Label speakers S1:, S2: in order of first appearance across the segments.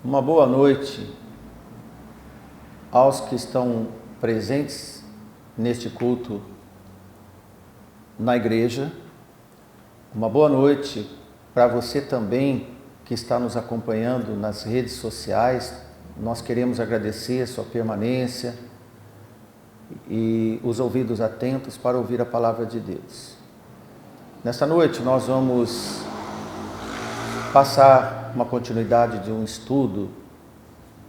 S1: Uma boa noite aos que estão presentes neste culto na igreja. Uma boa noite para você também que está nos acompanhando nas redes sociais. Nós queremos agradecer a sua permanência e os ouvidos atentos para ouvir a palavra de Deus. Nesta noite nós vamos passar uma continuidade de um estudo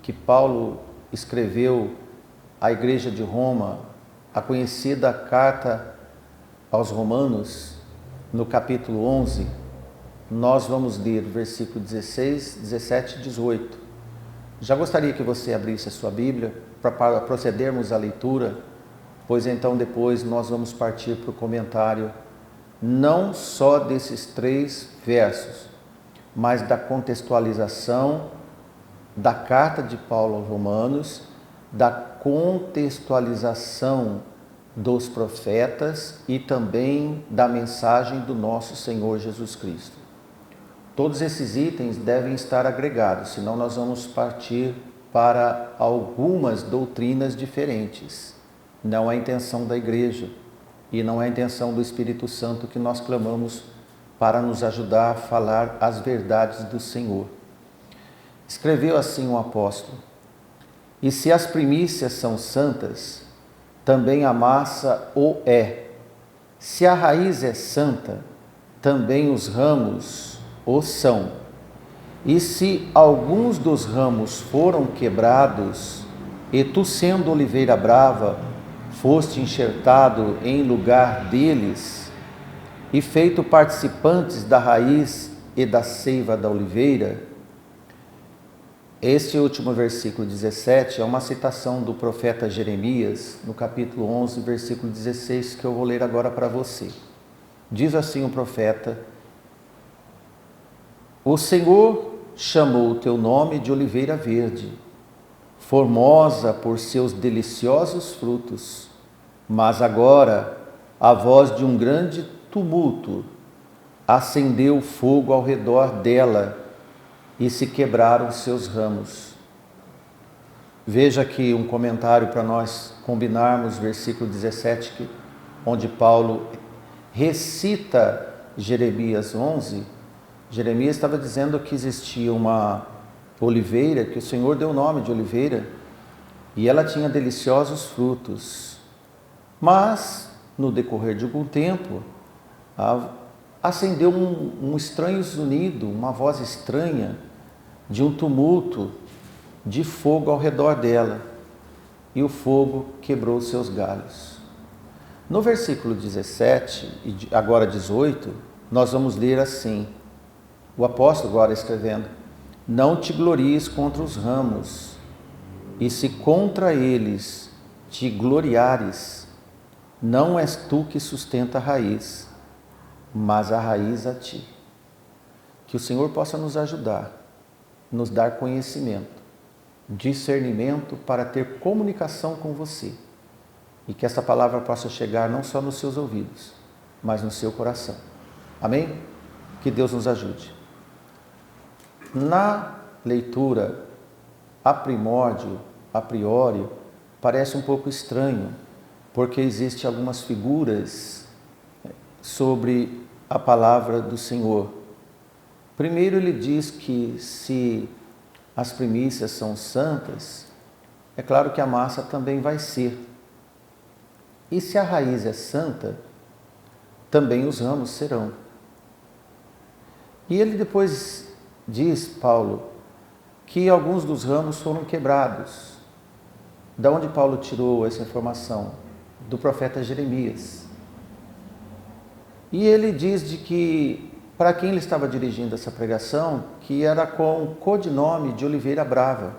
S1: que Paulo escreveu à igreja de Roma, a conhecida carta aos Romanos, no capítulo 11. Nós vamos ler versículo 16, 17 e 18. Já gostaria que você abrisse a sua Bíblia para procedermos à leitura, pois então depois nós vamos partir para o comentário não só desses 3 versos, mas da contextualização da carta de Paulo aos Romanos, da contextualização dos profetas e também da mensagem do nosso Senhor Jesus Cristo. Todos esses itens devem estar agregados, senão nós vamos partir para algumas doutrinas diferentes. Não é a intenção da igreja e não é a intenção do Espírito Santo que nós clamamos para nos ajudar a falar as verdades do Senhor. Escreveu assim o apóstolo: e se as primícias são santas, também a massa o é. Se a raiz é santa, também os ramos o são. E se alguns dos ramos foram quebrados, e tu, sendo oliveira brava, foste enxertado em lugar deles, e feito participantes da raiz e da seiva da oliveira. Este último versículo 17 é uma citação do profeta Jeremias, no capítulo 11, versículo 16, que eu vou ler agora para você. Diz assim o profeta: o Senhor chamou o teu nome de oliveira verde, formosa por seus deliciosos frutos, mas agora a voz de um grande tumulto acendeu fogo ao redor dela e se quebraram seus ramos. Veja aqui um comentário para nós combinarmos versículo 17, onde Paulo recita Jeremias 11. Jeremias estava dizendo que existia uma oliveira, que o Senhor deu o nome de oliveira, e ela tinha deliciosos frutos. Mas, no decorrer de algum tempo, acendeu um estranho zunido, uma voz estranha, de um tumulto de fogo ao redor dela, e o fogo quebrou seus galhos. No versículo 17 e agora 18, nós vamos ler assim, o apóstolo agora escrevendo: não te glories contra os ramos, e se contra eles te gloriares, não és tu que sustenta a raiz, mas a raiz a ti. Que o Senhor possa nos ajudar, nos dar conhecimento, discernimento para ter comunicação com você, e que essa palavra possa chegar não só nos seus ouvidos, mas no seu coração. Amém? Que Deus nos ajude. Na leitura, a priori, parece um pouco estranho, porque existem algumas figuras sobre a palavra do Senhor. Primeiro ele diz que se as primícias são santas, é claro que a massa também vai ser. E se a raiz é santa, também os ramos serão. E ele depois diz, Paulo, que alguns dos ramos foram quebrados. Da onde Paulo tirou essa informação? Do profeta Jeremias. E ele diz de que, para quem ele estava dirigindo essa pregação, que era com o codinome de oliveira brava.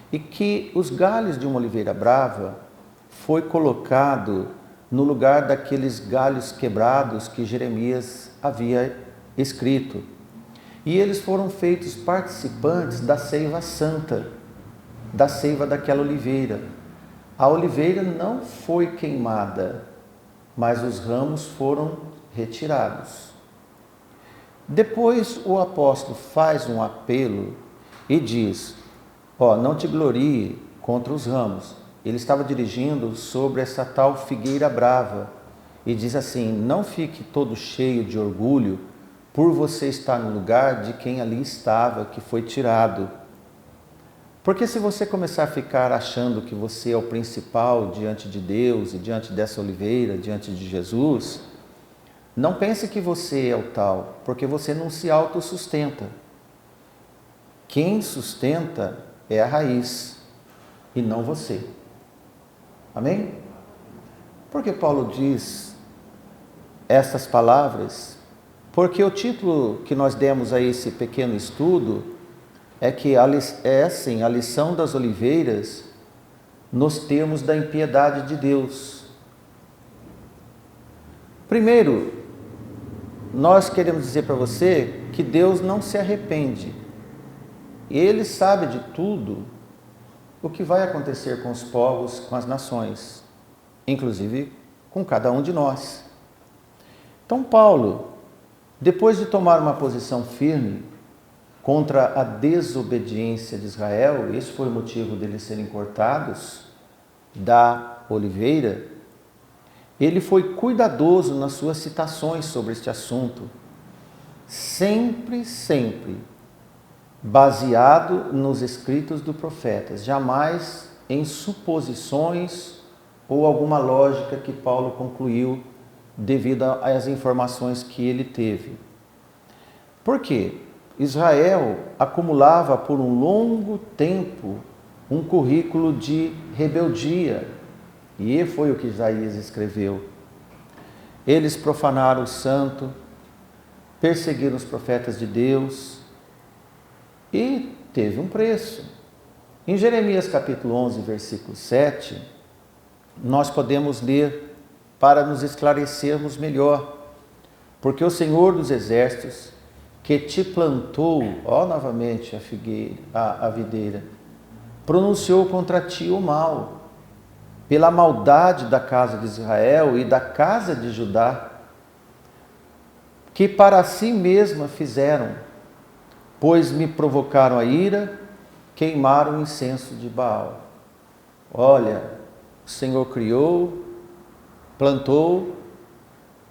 S1: E que os galhos de uma oliveira brava foi colocado no lugar daqueles galhos quebrados que Jeremias havia escrito. E eles foram feitos participantes da seiva santa, da seiva daquela oliveira. A oliveira não foi queimada, mas os ramos foram retirados. Depois o apóstolo faz um apelo e diz, não te glorie contra os ramos. Ele estava dirigindo sobre essa tal figueira brava e diz assim, não fique todo cheio de orgulho por você estar no lugar de quem ali estava, que foi tirado. Porque se você começar a ficar achando que você é o principal diante de Deus e diante dessa oliveira, diante de Jesus, não pense que você é o tal, porque você não se autossustenta. Quem sustenta é a raiz e não você. Amém? Por que Paulo diz essas palavras? Porque o título que nós demos a esse pequeno estudo é que a lição das oliveiras nos termos da impiedade de Deus. Primeiro, nós queremos dizer para você que Deus não se arrepende. Ele sabe de tudo o que vai acontecer com os povos, com as nações, inclusive com cada um de nós. Então Paulo, depois de tomar uma posição firme contra a desobediência de Israel, esse foi o motivo deles serem cortados da oliveira, ele foi cuidadoso nas suas citações sobre este assunto, sempre baseado nos escritos dos profetas, jamais em suposições ou alguma lógica que Paulo concluiu devido às informações que ele teve. Por quê? Israel acumulava por um longo tempo um currículo de rebeldia, e foi o que Isaías escreveu. Eles profanaram o santo, perseguiram os profetas de Deus, e teve um preço. Em Jeremias capítulo 11, versículo 7, nós podemos ler para nos esclarecermos melhor. Porque o Senhor dos Exércitos, que te plantou, novamente a figueira, a videira, pronunciou contra ti o mal, pela maldade da casa de Israel e da casa de Judá, que para si mesma fizeram, pois me provocaram a ira, queimaram o incenso de Baal. Olha, o Senhor criou, plantou,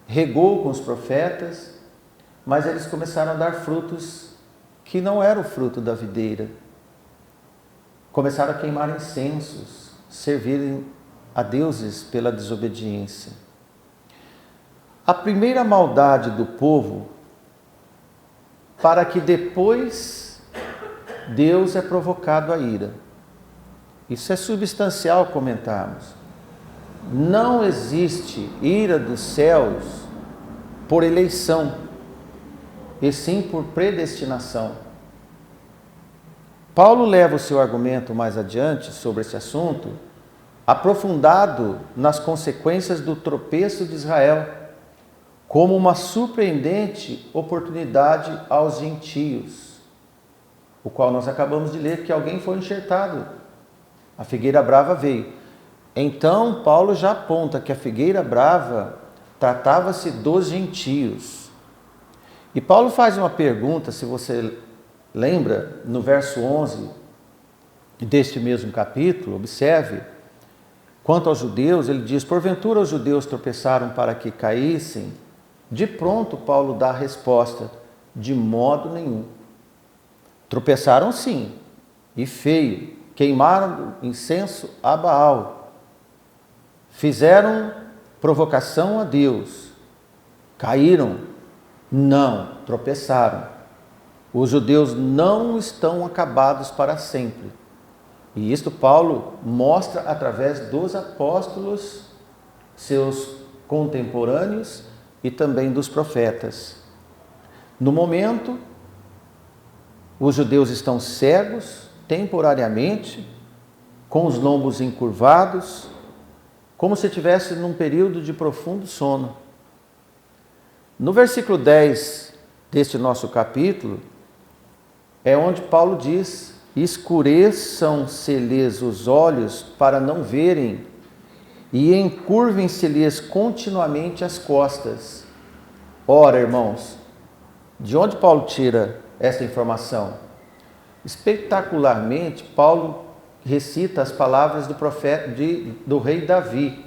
S1: regou com os profetas, mas eles começaram a dar frutos que não eram o fruto da videira. Começaram a queimar incensos, servirem a deuses pela desobediência. A primeira maldade do povo, para que depois Deus é provocado à ira. Isso é substancial comentarmos. Não existe ira dos céus por eleição, e sim por predestinação. Paulo leva o seu argumento mais adiante sobre esse assunto, aprofundado nas consequências do tropeço de Israel, como uma surpreendente oportunidade aos gentios, o qual nós acabamos de ler que alguém foi enxertado. A figueira brava veio. Então, Paulo já aponta que a figueira brava tratava-se dos gentios. E Paulo faz uma pergunta, se você lembra, no verso 11 deste mesmo capítulo, observe, quanto aos judeus, ele diz, porventura os judeus tropeçaram para que caíssem? De pronto, Paulo dá a resposta, de modo nenhum. Tropeçaram sim, e feio, queimaram incenso a Baal, fizeram provocação a Deus, caíram. Não, tropeçaram. Os judeus não estão acabados para sempre. E isto Paulo mostra através dos apóstolos, seus contemporâneos e também dos profetas. No momento, os judeus estão cegos, temporariamente, com os lombos encurvados, como se estivesse num período de profundo sono. No versículo 10 deste nosso capítulo, é onde Paulo diz, escureçam-se-lhes os olhos para não verem, e encurvem-se-lhes continuamente as costas. Ora, irmãos, de onde Paulo tira esta informação? Espetacularmente, Paulo recita as palavras do profeta, do rei Davi,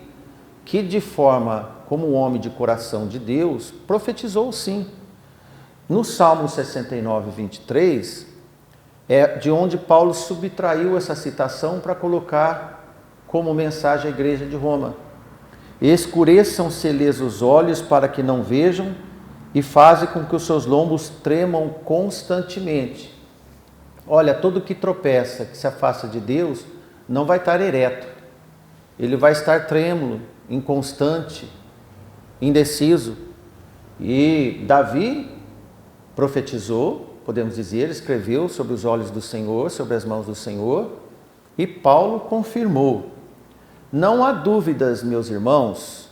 S1: que de forma, como homem de coração de Deus, profetizou sim. No Salmo 69, 23, é de onde Paulo subtraiu essa citação para colocar como mensagem à igreja de Roma. Escureçam-se-lhes os olhos para que não vejam e fazem com que os seus lombos tremam constantemente. Olha, todo que tropeça, que se afasta de Deus, não vai estar ereto. Ele vai estar trêmulo, inconstante, indeciso. E Davi profetizou, podemos dizer, escreveu sobre os olhos do Senhor, sobre as mãos do Senhor, e Paulo confirmou. Não há dúvidas, meus irmãos,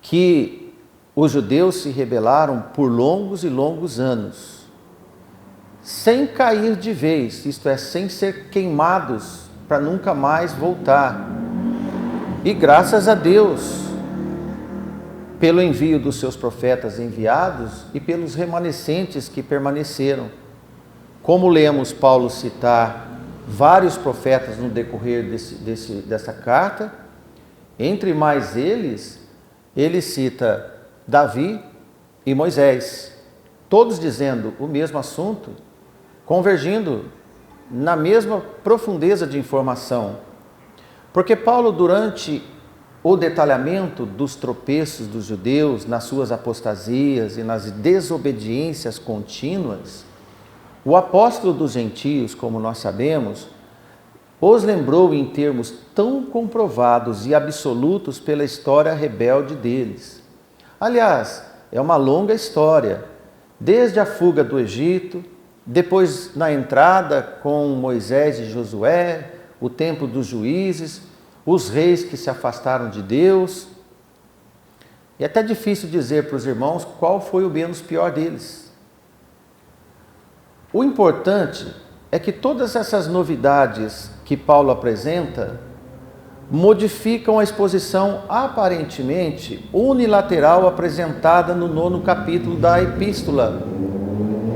S1: que os judeus se rebelaram por longos e longos anos, sem cair de vez, isto é, sem ser queimados para nunca mais voltar. E graças a Deus, pelo envio dos seus profetas enviados e pelos remanescentes que permaneceram. Como lemos Paulo citar vários profetas no decorrer dessa carta, entre mais eles, ele cita Davi e Moisés, todos dizendo o mesmo assunto, convergindo na mesma profundeza de informação. Porque Paulo, durante o detalhamento dos tropeços dos judeus nas suas apostasias e nas desobediências contínuas, o apóstolo dos gentios, como nós sabemos, os lembrou em termos tão comprovados e absolutos pela história rebelde deles. Aliás, é uma longa história, desde a fuga do Egito, depois na entrada com Moisés e Josué, o tempo dos juízes, os reis que se afastaram de Deus. E é até difícil dizer para os irmãos qual foi o menos pior deles. O importante é que todas essas novidades que Paulo apresenta modificam a exposição aparentemente unilateral apresentada no 9º capítulo da epístola.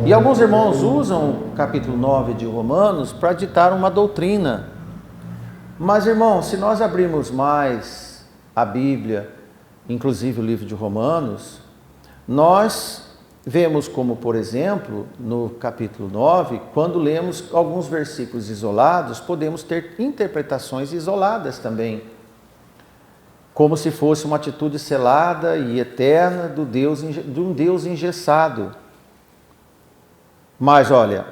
S1: E alguns irmãos usam o capítulo 9 de Romanos para ditar uma doutrina. Mas, irmãos, se nós abrirmos mais a Bíblia, inclusive o livro de Romanos, nós vemos como, por exemplo, no capítulo 9, quando lemos alguns versículos isolados, podemos ter interpretações isoladas também, como se fosse uma atitude selada e eterna de um Deus engessado. Mas, olha,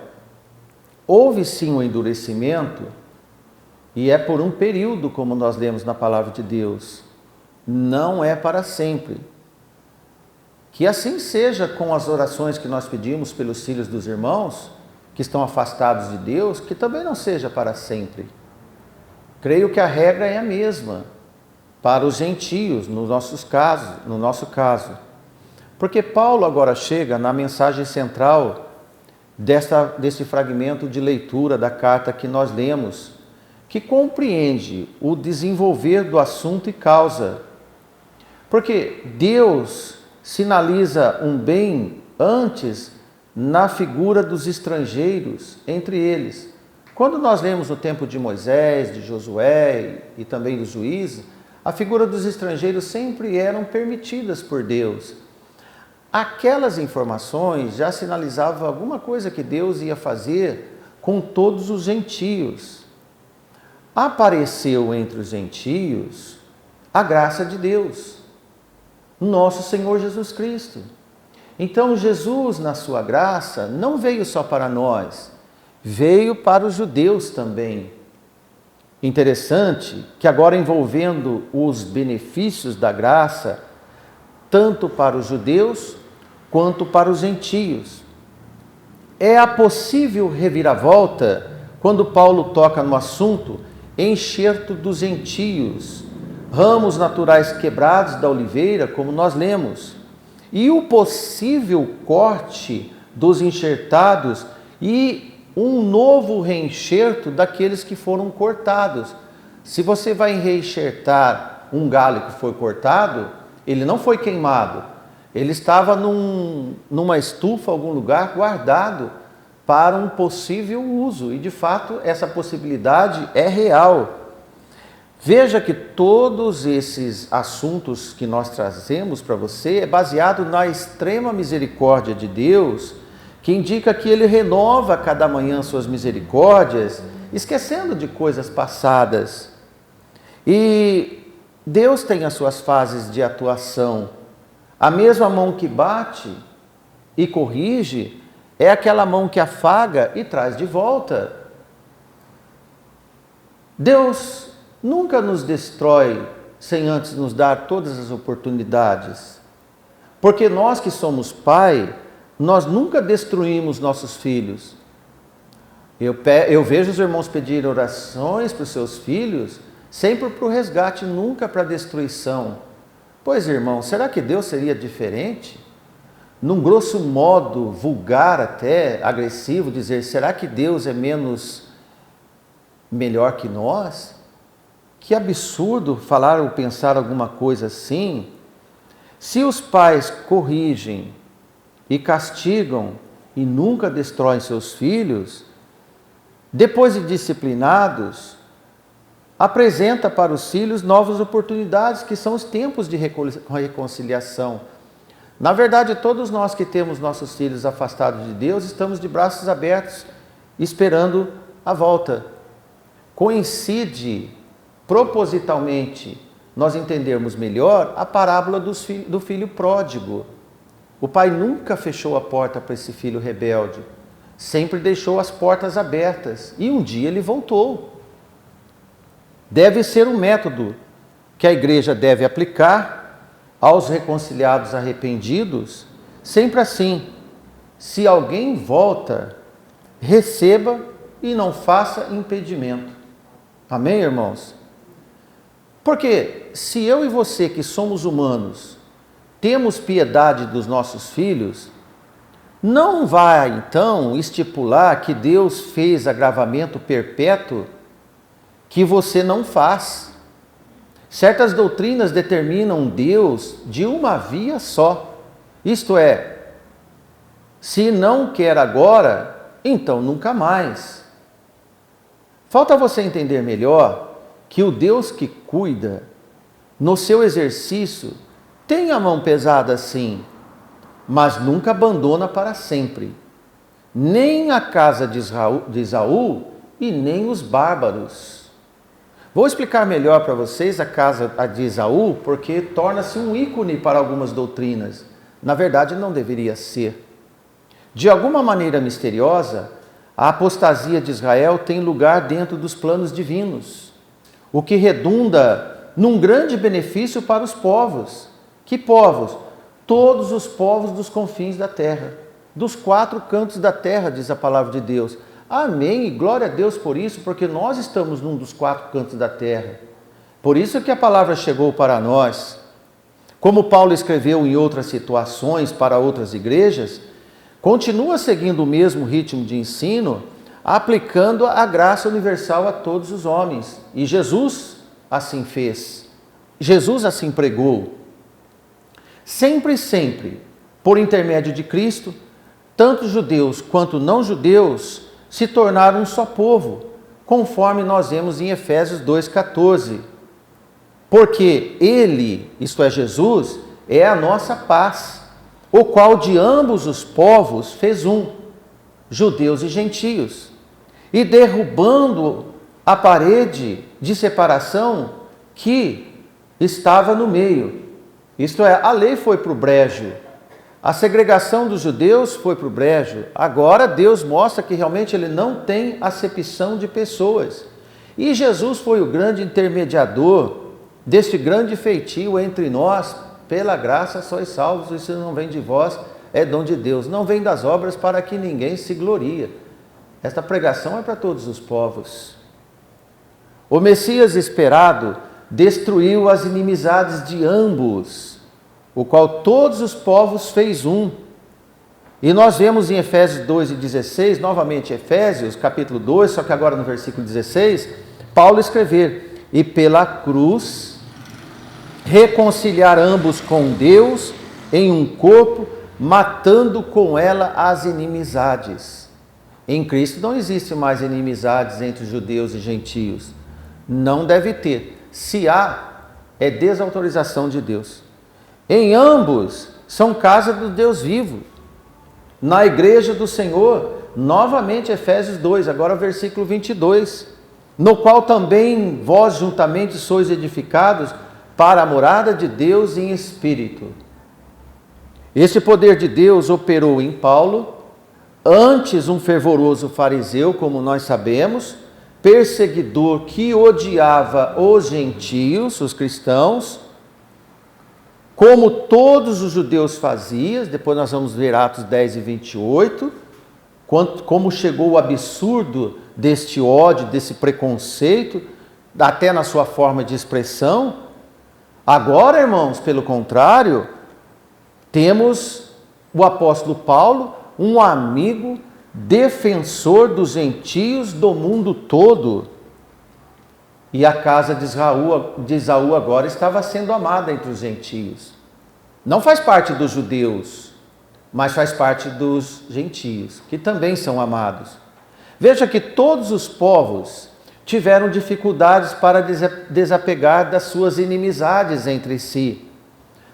S1: houve sim um endurecimento, e é por um período, como nós lemos na palavra de Deus, não é para sempre. Que assim seja com as orações que nós pedimos pelos filhos dos irmãos, que estão afastados de Deus, que também não seja para sempre. Creio que a regra é a mesma para os gentios, no nosso caso. Porque Paulo agora chega na mensagem central desse fragmento de leitura da carta que nós lemos, que compreende o desenvolver do assunto e causa. Porque Deus sinaliza um bem antes na figura dos estrangeiros entre eles. Quando nós lemos no tempo de Moisés, de Josué e também dos juízes, a figura dos estrangeiros sempre eram permitidas por Deus. Aquelas informações já sinalizavam alguma coisa que Deus ia fazer com todos os gentios. Apareceu entre os gentios a graça de Deus, nosso Senhor Jesus Cristo. Então Jesus, na sua graça, não veio só para nós, veio para os judeus também. Interessante que agora, envolvendo os benefícios da graça, tanto para os judeus quanto para os gentios. É a possível reviravolta quando Paulo toca no assunto enxerto dos gentios, ramos naturais quebrados da oliveira, como nós lemos, e o possível corte dos enxertados e um novo reenxerto daqueles que foram cortados. Se você vai reenxertar um galho que foi cortado, ele não foi queimado, ele estava numa estufa, algum lugar, guardado para um possível uso, e de fato essa possibilidade é real. Veja que todos esses assuntos que nós trazemos para você é baseado na extrema misericórdia de Deus, que indica que Ele renova cada manhã suas misericórdias, esquecendo de coisas passadas. E Deus tem as suas fases de atuação. A mesma mão que bate e corrige é aquela mão que afaga e traz de volta. Deus nunca nos destrói sem antes nos dar todas as oportunidades. Porque nós que somos pai, nós nunca destruímos nossos filhos. Eu vejo os irmãos pedirem orações para os seus filhos, sempre para o resgate, nunca para a destruição. Pois, irmão, será que Deus seria diferente? Num grosso modo, vulgar até, agressivo, dizer, será que Deus é melhor que nós? Que absurdo falar ou pensar alguma coisa assim. Se os pais corrigem e castigam e nunca destroem seus filhos, depois de disciplinados, apresenta para os filhos novas oportunidades, que são os tempos de reconciliação. Na verdade, todos nós que temos nossos filhos afastados de Deus, estamos de braços abertos, esperando a volta. Coincide propositalmente nós entendermos melhor a parábola do filho pródigo. O pai nunca fechou a porta para esse filho rebelde, sempre deixou as portas abertas e um dia ele voltou. Deve ser um método que a igreja deve aplicar aos reconciliados arrependidos, sempre assim: se alguém volta, receba e não faça impedimento. Amém, irmãos? Porque se eu e você, que somos humanos, temos piedade dos nossos filhos, não vai então estipular que Deus fez agravamento perpétuo que você não faz. Certas doutrinas determinam Deus de uma via só. Isto é, se não quer agora, então nunca mais. Falta você entender melhor que o Deus que cuida, no seu exercício, tem a mão pesada sim, mas nunca abandona para sempre. Nem a casa de Esaú e nem os bárbaros. Vou explicar melhor para vocês a casa de Esaú, porque torna-se um ícone para algumas doutrinas. Na verdade, não deveria ser. De alguma maneira misteriosa, a apostasia de Israel tem lugar dentro dos planos divinos, o que redunda num grande benefício para os povos. Que povos? Todos os povos dos confins da terra, dos 4 cantos da terra, diz a palavra de Deus. Amém, e glória a Deus por isso, porque nós estamos num dos 4 cantos da terra. Por isso que a palavra chegou para nós. Como Paulo escreveu em outras situações para outras igrejas, continua seguindo o mesmo ritmo de ensino, aplicando a graça universal a todos os homens. E Jesus assim fez. Jesus assim pregou. Sempre, por intermédio de Cristo, tanto judeus quanto não judeus se tornaram um só povo, conforme nós vemos em Efésios 2,14. Porque Ele, isto é Jesus, é a nossa paz, o qual de ambos os povos fez um, judeus e gentios, e derrubando a parede de separação que estava no meio. Isto é, a lei foi para o brejo, a segregação dos judeus foi para o brejo. Agora Deus mostra que realmente Ele não tem acepção de pessoas. E Jesus foi o grande intermediador deste grande feitio entre nós. Pela graça sois salvos, isso não vem de vós, é dom de Deus. Não vem das obras para que ninguém se glorie. Esta pregação é para todos os povos. O Messias esperado destruiu as inimizades de ambos, o qual todos os povos fez um. E nós vemos em Efésios 2:16, novamente Efésios capítulo 2, só que agora no versículo 16, Paulo escrever: e pela cruz reconciliar ambos com Deus em um corpo, matando com ela as inimizades. Em Cristo não existe mais inimizades entre judeus e gentios. Não deve ter. Se há, é desautorização de Deus. Em ambos são casa do Deus vivo. Na igreja do Senhor, novamente Efésios 2, agora versículo 22, no qual também vós juntamente sois edificados para a morada de Deus em espírito. Este poder de Deus operou em Paulo, antes um fervoroso fariseu, como nós sabemos, perseguidor que odiava os gentios, os cristãos, como todos os judeus faziam. Depois nós vamos ver Atos 10 e 28, como chegou o absurdo deste ódio, desse preconceito, até na sua forma de expressão. Agora, irmãos, pelo contrário, temos o apóstolo Paulo, um amigo, defensor dos gentios do mundo todo. E a casa de Esaú agora estava sendo amada entre os gentios. Não faz parte dos judeus, mas faz parte dos gentios, que também são amados. Veja que todos os povos tiveram dificuldades para desapegar das suas inimizades entre si.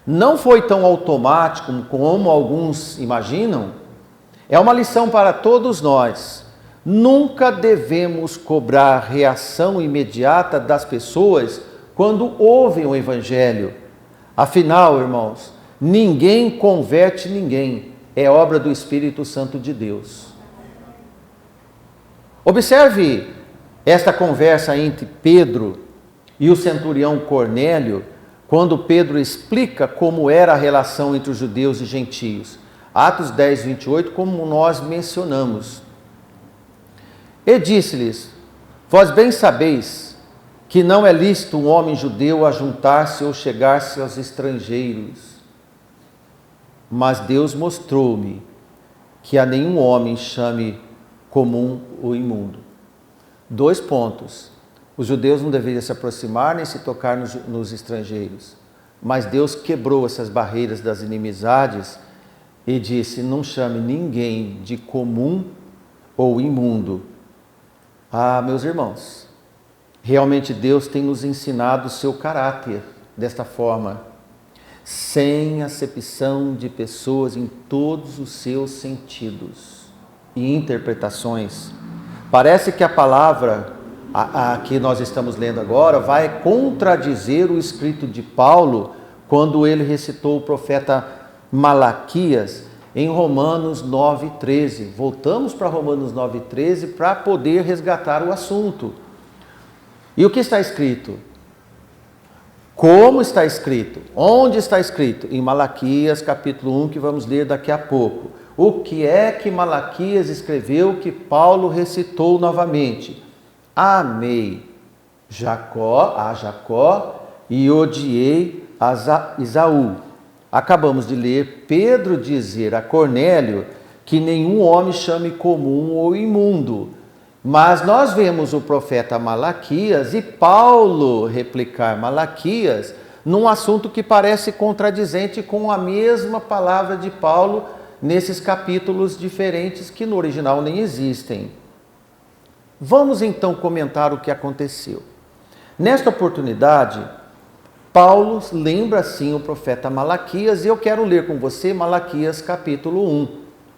S1: Não foi tão automático como alguns imaginam. É uma lição para todos nós. Nunca devemos cobrar reação imediata das pessoas quando ouvem o Evangelho. Afinal, irmãos, ninguém converte ninguém. É obra do Espírito Santo de Deus. Observe esta conversa entre Pedro e o centurião Cornélio, quando Pedro explica como era a relação entre os judeus e gentios. Atos 10, 28, como nós mencionamos. E disse-lhes: vós bem sabeis que não é lícito um homem judeu ajuntar-se ou chegar-se aos estrangeiros. Mas Deus mostrou-me que a nenhum homem chame comum o imundo. 2 pontos. Os judeus não deveriam se aproximar nem se tocar nos estrangeiros. Mas Deus quebrou essas barreiras das inimizades e disse: não chame ninguém de comum ou imundo. Ah, meus irmãos, realmente Deus tem nos ensinado o seu caráter desta forma, sem acepção de pessoas em todos os seus sentidos e interpretações. Parece que a palavra a que nós estamos lendo agora vai contradizer o escrito de Paulo quando ele recitou o profeta Malaquias em Romanos 9,13. Voltamos para Romanos 9,13 para poder resgatar o assunto. E o que está escrito? Como está escrito? Onde está escrito? Em Malaquias capítulo 1, que vamos ler daqui a pouco. O que é que Malaquias escreveu que Paulo recitou novamente? Amei a Jacó e odiei a Esaú. Acabamos de ler Pedro dizer a Cornélio que nenhum homem chame comum ou imundo. Mas nós vemos o profeta Malaquias e Paulo replicar Malaquias num assunto que parece contradizente com a mesma palavra de Paulo nesses capítulos diferentes que no original nem existem. Vamos então comentar o que aconteceu. Nesta oportunidade, Paulo lembra assim o profeta Malaquias, e eu quero ler com você Malaquias capítulo 1,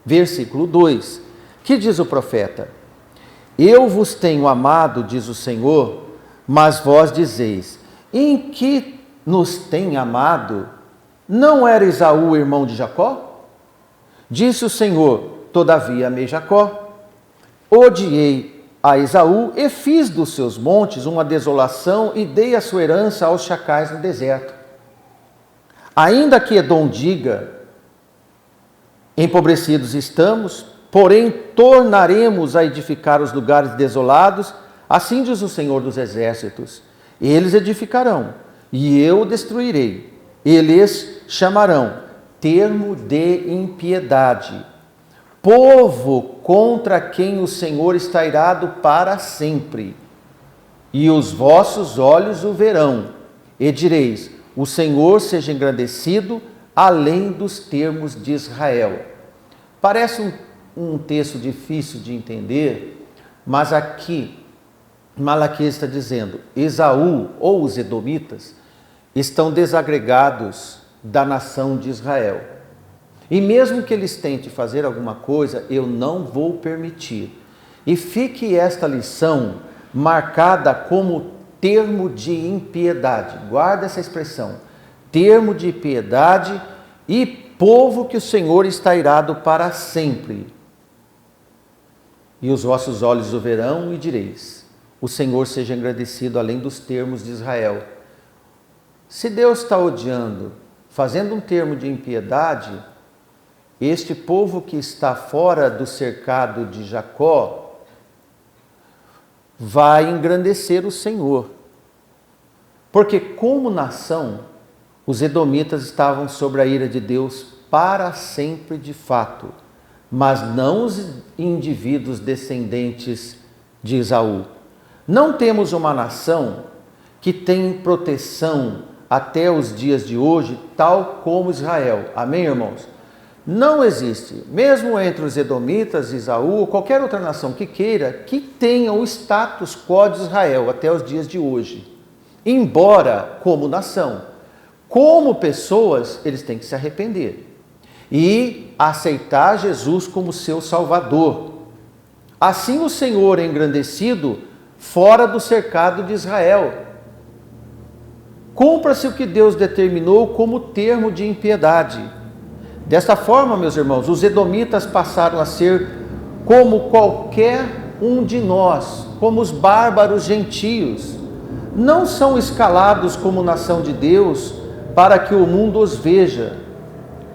S1: versículo 2, que diz o profeta: eu vos tenho amado, diz o Senhor, mas vós dizeis: em que nos tem amado? Não era Esaú irmão de Jacó? Disse o Senhor: todavia amei Jacó, odiei a Esaú e fiz dos seus montes uma desolação e dei a sua herança aos chacais no deserto. Ainda que Edom diga: empobrecidos estamos, porém tornaremos a edificar os lugares desolados, assim diz o Senhor dos Exércitos. Eles edificarão, e eu destruirei. Eles chamarão termo de impiedade, povo contra quem o Senhor está irado para sempre. E os vossos olhos o verão, e direis: o Senhor seja engrandecido além dos termos de Israel. Parece um um texto difícil de entender, mas aqui Malaquias está dizendo, Esaú ou os edomitas estão desagregados da nação de Israel. E mesmo que eles tentem fazer alguma coisa, eu não vou permitir. E fique esta lição marcada como termo de impiedade. Guarda essa expressão. Termo de impiedade e povo que o Senhor está irado para sempre. E os vossos olhos o verão e direis, o Senhor seja engrandecido além dos termos de Israel. Se Deus está odiando, fazendo um termo de impiedade, este povo que está fora do cercado de Jacó vai engrandecer o Senhor. Porque como nação, os edomitas estavam sobre a ira de Deus para sempre de fato, mas não os indivíduos descendentes de Esaú. Não temos uma nação que tem proteção até os dias de hoje, tal como Israel. Amém, irmãos? Não existe, mesmo entre os edomitas, Esaú, ou qualquer outra nação que queira, que tenha o status quo de Israel até os dias de hoje. Embora, como nação, como pessoas, eles têm que se arrepender e aceitar Jesus como seu Salvador. Assim o Senhor é engrandecido fora do cercado de Israel. Cumpra-se o que Deus determinou como termo de impiedade. Desta forma, meus irmãos, os edomitas passaram a ser como qualquer um de nós, como os bárbaros gentios. Não são escalados como nação de Deus para que o mundo os veja.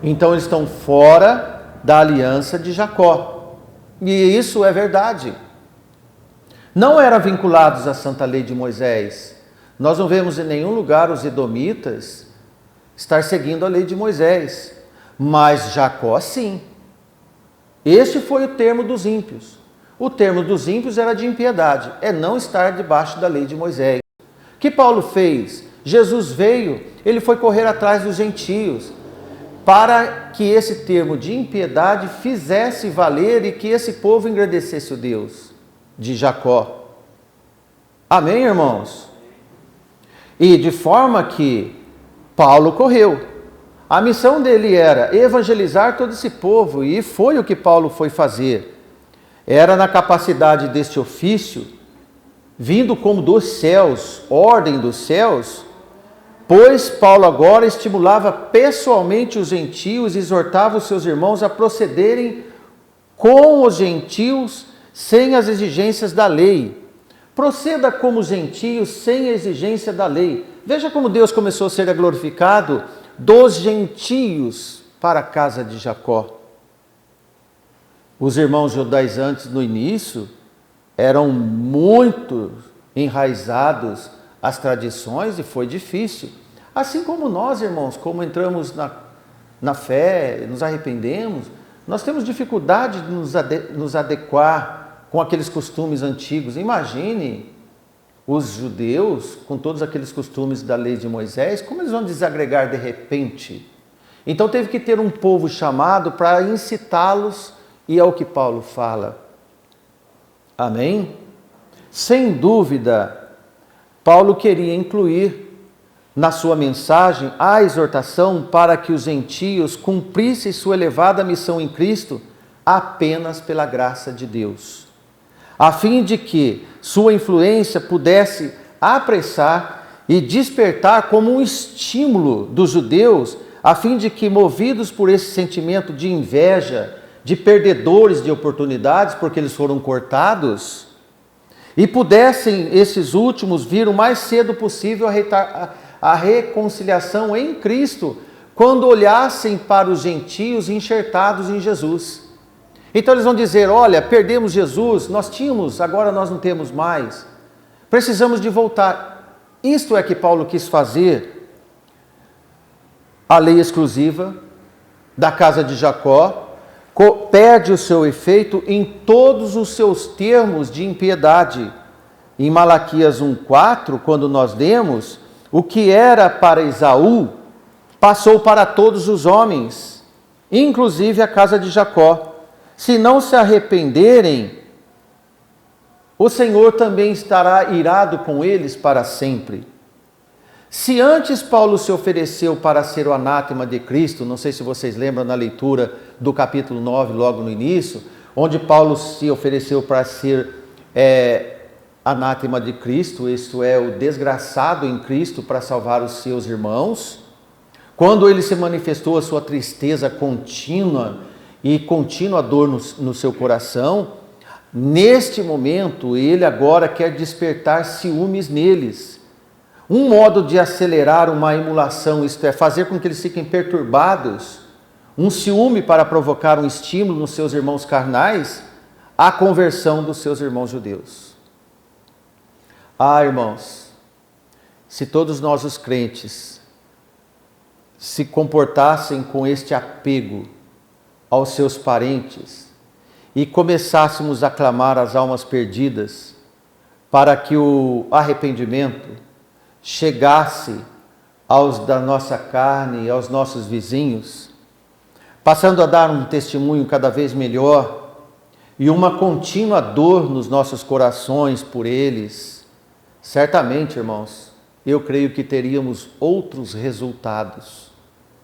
S1: Então eles estão fora da aliança de Jacó. E isso é verdade. Não eram vinculados à santa lei de Moisés. Nós não vemos em nenhum lugar os edomitas estar seguindo a lei de Moisés. Mas Jacó sim. Este foi o termo dos ímpios. O termo dos ímpios era de impiedade, é não estar debaixo da lei de Moisés. O que Paulo fez? Jesus veio, ele foi correr atrás dos gentios, para que esse termo de impiedade fizesse valer e que esse povo engrandecesse o Deus de Jacó. Amém, irmãos? E de forma que Paulo correu. A missão dele era evangelizar todo esse povo, e foi o que Paulo foi fazer. Era na capacidade deste ofício, vindo como dos céus, ordem dos céus, pois Paulo agora estimulava pessoalmente os gentios e exortava os seus irmãos a procederem com os gentios sem as exigências da lei. Proceda como os gentios sem a exigência da lei. Veja como Deus começou a ser glorificado dos gentios para a casa de Jacó. Os irmãos judaizantes no início eram muito enraizados às tradições e foi difícil. Assim como nós, irmãos, como entramos na fé, nos arrependemos, nós temos dificuldade de nos adequar com aqueles costumes antigos. Imagine os judeus, com todos aqueles costumes da lei de Moisés, como eles vão desagregar de repente? Então teve que ter um povo chamado para incitá-los, e é o que Paulo fala. Amém? Sem dúvida, Paulo queria incluir na sua mensagem a exortação para que os gentios cumprissem sua elevada missão em Cristo apenas pela graça de Deus, a fim de que sua influência pudesse apressar e despertar como um estímulo dos judeus, a fim de que, movidos por esse sentimento de inveja, de perdedores de oportunidades, porque eles foram cortados, e pudessem esses últimos vir o mais cedo possível a reconciliação em Cristo, quando olhassem para os gentios enxertados em Jesus. Então eles vão dizer, olha, perdemos Jesus, nós tínhamos, agora nós não temos mais. Precisamos de voltar. Isto é que Paulo quis fazer. A lei exclusiva da casa de Jacó perde o seu efeito em todos os seus termos de impiedade. Em Malaquias 1,4, quando nós lemos, o que era para Esaú, passou para todos os homens, inclusive a casa de Jacó. Se não se arrependerem, o Senhor também estará irado com eles para sempre. Se antes Paulo se ofereceu para ser o anátema de Cristo, não sei se vocês lembram na leitura do capítulo 9, logo no início, onde Paulo se ofereceu para ser anátema de Cristo, isto é, o desgraçado em Cristo para salvar os seus irmãos. Quando ele se manifestou a sua tristeza contínua e contínua dor no seu coração, neste momento ele agora quer despertar ciúmes neles. Um modo de acelerar uma emulação, isto é, fazer com que eles fiquem perturbados, um ciúme para provocar um estímulo nos seus irmãos carnais, a conversão dos seus irmãos judeus. Ah, irmãos, se todos nós os crentes se comportassem com este apego aos seus parentes e começássemos a clamar às almas perdidas para que o arrependimento chegasse aos da nossa carne e aos nossos vizinhos, passando a dar um testemunho cada vez melhor e uma contínua dor nos nossos corações por eles, certamente, irmãos, eu creio que teríamos outros resultados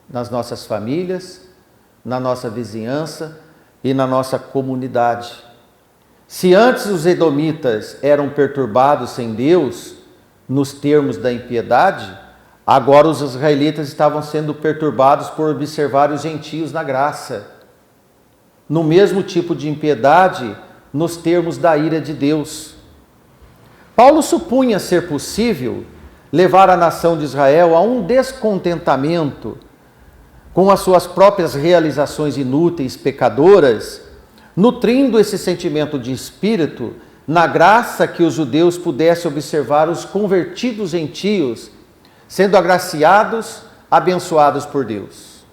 S1: nas nossas famílias, na nossa vizinhança e na nossa comunidade. Se antes os edomitas eram perturbados sem Deus, nos termos da impiedade, agora os israelitas estavam sendo perturbados por observar os gentios na graça, no mesmo tipo de impiedade, nos termos da ira de Deus. Paulo supunha ser possível levar a nação de Israel a um descontentamento com as suas próprias realizações inúteis, pecadoras, nutrindo esse sentimento de espírito na graça que os judeus pudessem observar os convertidos gentios sendo agraciados, abençoados por Deus.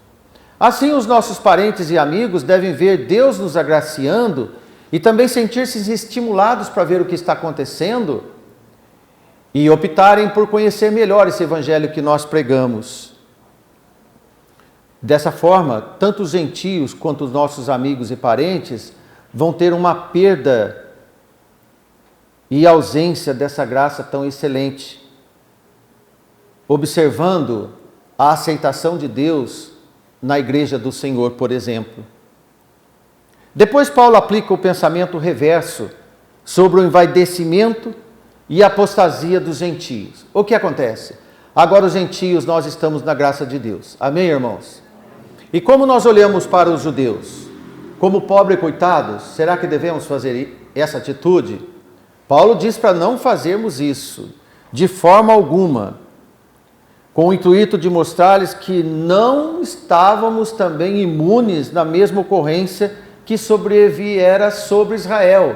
S1: Assim, os nossos parentes e amigos devem ver Deus nos agraciando e também sentir-se estimulados para ver o que está acontecendo e optarem por conhecer melhor esse evangelho que nós pregamos. Dessa forma, tanto os gentios quanto os nossos amigos e parentes vão ter uma perda e ausência dessa graça tão excelente, observando a aceitação de Deus na igreja do Senhor, por exemplo. Depois Paulo aplica o pensamento reverso sobre o envaidecimento e a apostasia dos gentios. O que acontece? Agora os gentios, nós estamos na graça de Deus. Amém, irmãos? E como nós olhamos para os judeus? Como pobres coitados? Será que devemos fazer essa atitude? Paulo diz para não fazermos isso, de forma alguma, com o intuito de mostrar-lhes que não estávamos também imunes da mesma ocorrência que sobreviera sobre Israel.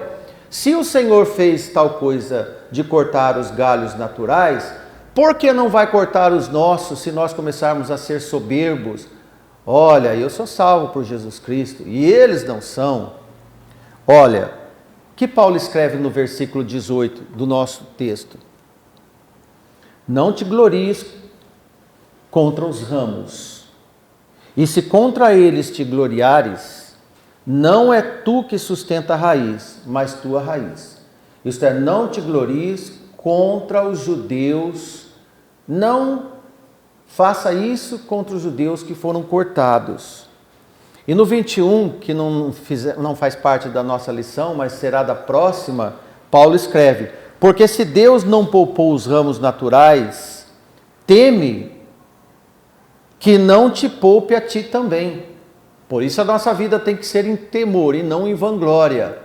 S1: Se o Senhor fez tal coisa de cortar os galhos naturais, por que não vai cortar os nossos se nós começarmos a ser soberbos? Olha, eu sou salvo por Jesus Cristo e eles não são. Olha, o que Paulo escreve no versículo 18 do nosso texto? Não te glories contra os ramos, e se contra eles te gloriares, não é tu que sustenta a raiz, mas tua raiz. Isto é, não te glories contra os judeus, não faça isso contra os judeus que foram cortados. E no 21, que não faz parte da nossa lição, mas será da próxima, Paulo escreve: porque se Deus não poupou os ramos naturais, teme que não te poupe a ti também. Por isso a nossa vida tem que ser em temor e não em vanglória.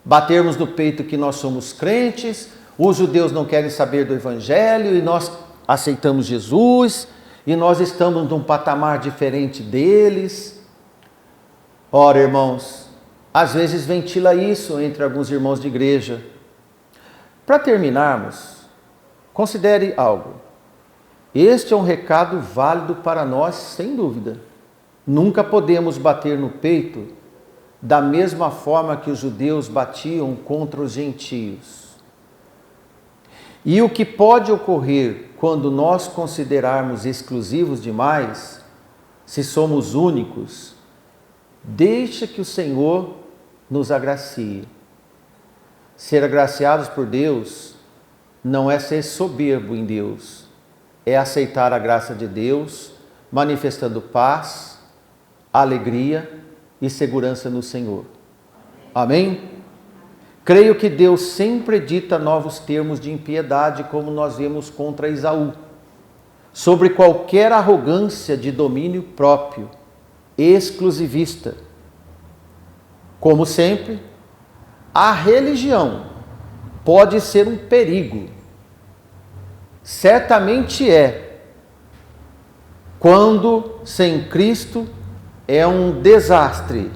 S1: Batermos no peito que nós somos crentes, os judeus não querem saber do evangelho e nós aceitamos Jesus e nós estamos num patamar diferente deles. Ora, irmãos, às vezes ventila isso entre alguns irmãos de igreja. Para terminarmos, considere algo. Este é um recado válido para nós, sem dúvida. Nunca podemos bater no peito da mesma forma que os judeus batiam contra os gentios. E o que pode ocorrer quando nós considerarmos exclusivos demais, se somos únicos, deixa que o Senhor nos agracie. Ser agraciados por Deus não é ser soberbo em Deus, é aceitar a graça de Deus, manifestando paz, alegria e segurança no Senhor. Amém? Creio que Deus sempre edita novos termos de impiedade, como nós vemos contra Esaú, sobre qualquer arrogância de domínio próprio, exclusivista. Como sempre, a religião pode ser um perigo. Certamente é. Quando sem Cristo é um desastre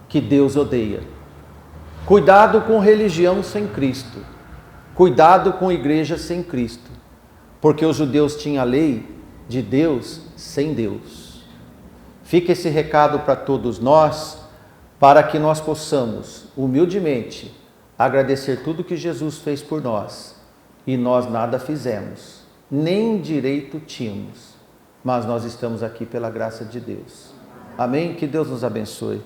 S1: que Deus odeia. Cuidado com religião sem Cristo. Cuidado com igreja sem Cristo. Porque os judeus tinham a lei de Deus sem Deus. Fica esse recado para todos nós, para que nós possamos, humildemente, agradecer tudo que Jesus fez por nós. E nós nada fizemos, nem direito tínhamos, mas nós estamos aqui pela graça de Deus. Amém? Que Deus nos abençoe.